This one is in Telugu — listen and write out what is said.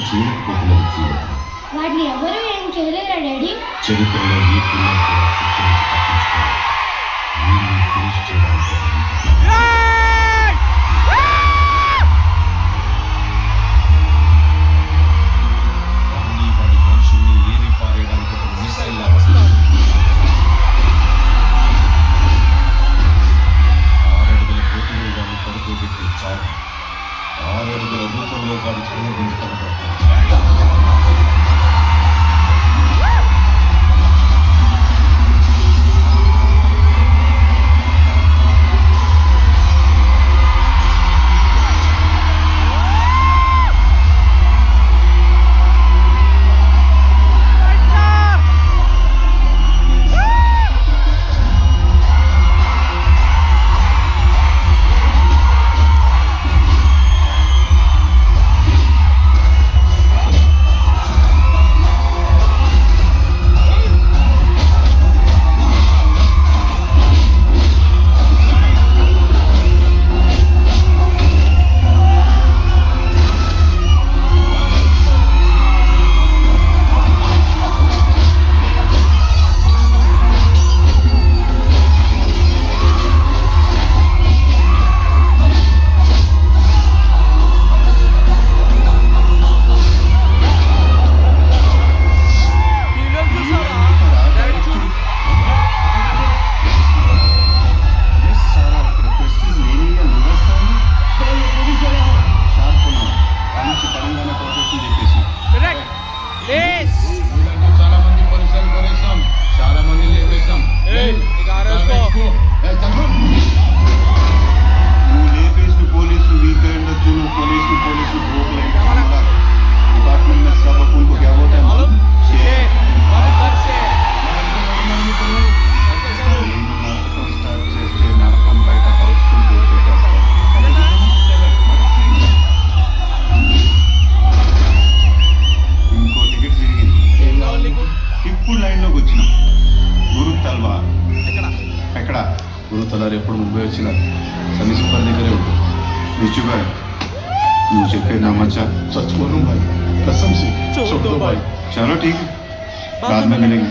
చేయలేకపోతున్నది జీవితం. వాటిని ఎవరు ఏం చేయలేరా డాడీ? చరిత్రలో ఈ పిల్లలు కూడా శిక్ష నుంచి తప్పించుకోవాలి. వీళ్ళని ఫినిష్ చేయడానికి వాడిని వాడి మనుషుల్ని ఏరి పారేయడానికి ఒక మిసైల్ లా వస్తుంది. 6 అడుగుల కోతిలో వాడిని పడుకోబెట్టి చావు, 6 అడుగుల రూపంలో వాడి కనుగొని కనబడతాడు. చాలా మంది పోలీసులు కొనేసాం, చాలా మంది లేపేసాం. నువ్వు లేపేసిన పోలీసు వీక్ అయ్యొచ్చు, నువ్వు పోలీసు डिपार्टमेंट में सब अपन को क्या होता है मालूम? स्टार्ट చేస్తే నరకం బయట కలుసుకుంటూ పెట్టేస్తాం. ఇంకో టికెట్ తిరిగింది. ఇప్పుడు లైన్లోకి వచ్చినాం. గురు తల్వార్ ఎక్కడ? గురు తల్వార్ ఎప్పుడు ముంబై వచ్చిన సన్నీ సూపర్ దగ్గరే ఉంటుంది. నిజంగా నువ్వు చెప్పేది నమ్మచ్చా? सच बोलूं भाई, कसम से छोड़ दो भाई. चलो ठीक है, बाद में मिलेंगे.